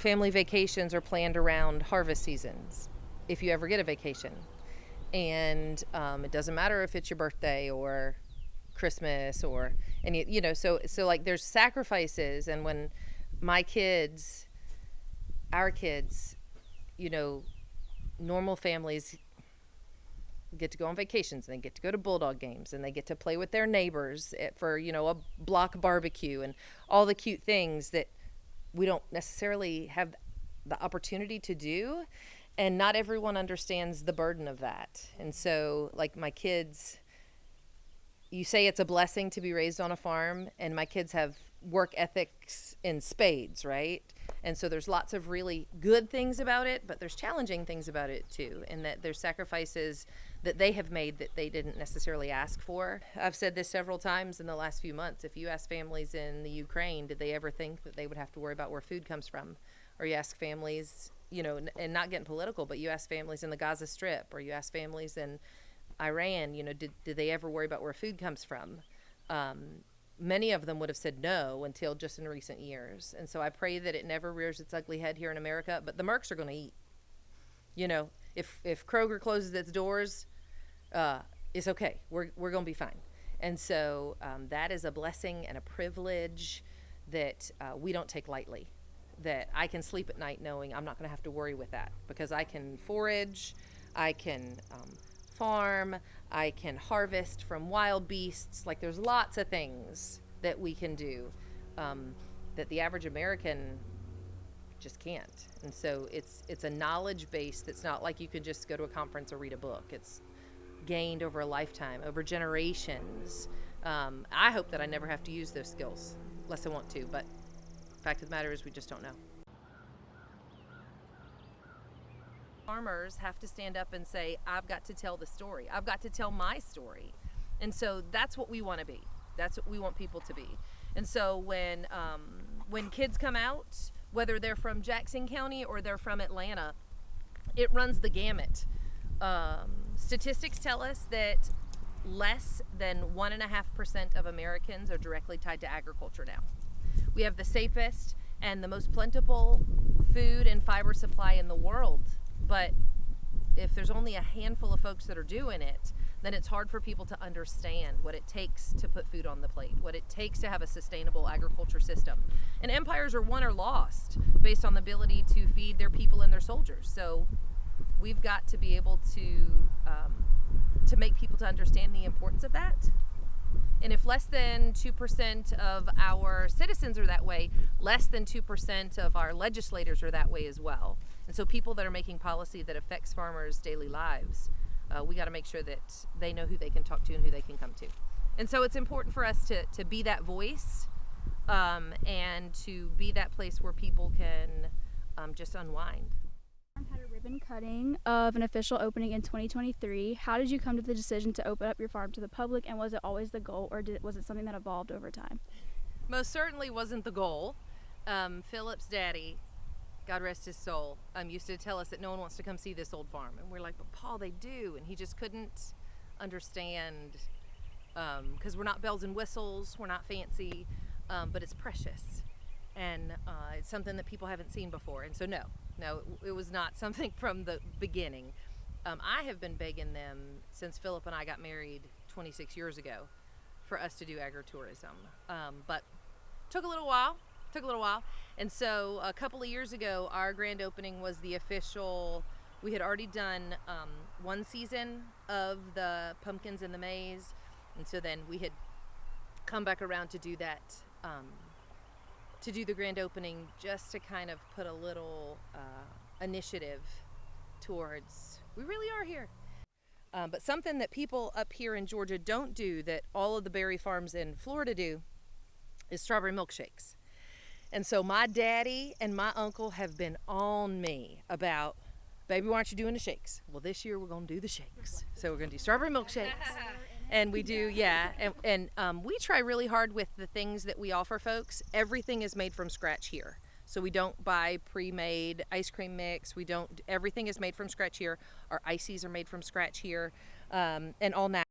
family vacations are planned around harvest seasons, if you ever get a vacation. And it doesn't matter if it's your birthday or Christmas or any, so like there's sacrifices. And when my kids, our kids, normal families get to go on vacations and they get to go to Bulldog games and they get to play with their neighbors for, a block barbecue and all the cute things that we don't necessarily have the opportunity to do. And not everyone understands the burden of that. And so, like my kids, you say it's a blessing to be raised on a farm, and my kids have work ethics in spades, right? And so there's lots of really good things about it, but there's challenging things about it too, and that there's sacrifices that they have made that they didn't necessarily ask for. I've said this several times in the last few months. If you ask families in the Ukraine, did they ever think that they would have to worry about where food comes from? Or you ask families, and not getting political, but you ask families in the Gaza Strip, or you ask families in Iran, did they ever worry about where food comes from? Many of them would have said no until just in recent years. And so I pray that it never rears its ugly head here in America, but the Merks are going to eat. If Kroger closes its doors, it's okay. We're going to be fine. And so that is a blessing and a privilege that we don't take lightly. That I can sleep at night knowing I'm not going to have to worry with that, because I can forage, I can farm, I can harvest from wild beasts. Like there's lots of things that we can do that the average American just can't. And so it's a knowledge base that's not like you can just go to a conference or read a book. It's gained over a lifetime, over generations. I hope that I never have to use those skills, unless I want to, but fact of the matter is we just don't know. Farmers have to stand up and say, I've got to tell the story. I've got to tell my story. And so that's what we want to be. That's what we want people to be. And so when kids come out, whether they're from Jackson County or they're from Atlanta, it runs the gamut. Statistics tell us that less than 1.5% of Americans are directly tied to agriculture now. We have the safest and the most plentiful food and fiber supply in the world. But if there's only a handful of folks that are doing it, then it's hard for people to understand what it takes to put food on the plate, what it takes to have a sustainable agriculture system. And empires are won or lost based on the ability to feed their people and their soldiers. So we've got to be able to make people to understand the importance of that. And if less than 2% of our citizens are that way, less than 2% of our legislators are that way as well. And so people that are making policy that affects farmers' daily lives, we got to make sure that they know who they can talk to and who they can come to. And so it's important for us to be that voice and to be that place where people can just unwind. Had a ribbon cutting of an official opening in 2023. How did you come to the decision to open up your farm to the public, and was it always the goal, or was it something that evolved over time? Most certainly wasn't the goal. Philip's daddy, God rest his soul, used to tell us that no one wants to come see this old farm, and we're like, but Paul, they do. And he just couldn't understand, because we're not bells and whistles, we're not fancy, but it's precious, and it's something that people haven't seen before. And so no, it was not something from the beginning. I have been begging them since Philip and I got married 26 years ago for us to do agritourism, but took a little while. And so a couple of years ago, our grand opening was the official. We had already done one season of the pumpkins and the maize, and so then we had come back around to do that, to do the grand opening, just to kind of put a little initiative towards, we really are here. But something that people up here in Georgia don't do that all of the berry farms in Florida do is strawberry milkshakes. And so my daddy and my uncle have been on me about, baby, why aren't you doing the shakes? Well, this year we're going to do the shakes. So we're going to do strawberry milkshakes. And we do, and we try really hard with the things that we offer folks. Everything is made from scratch here. So we don't buy pre-made ice cream mix. Everything is made from scratch here. Our ices are made from scratch here, and all natural.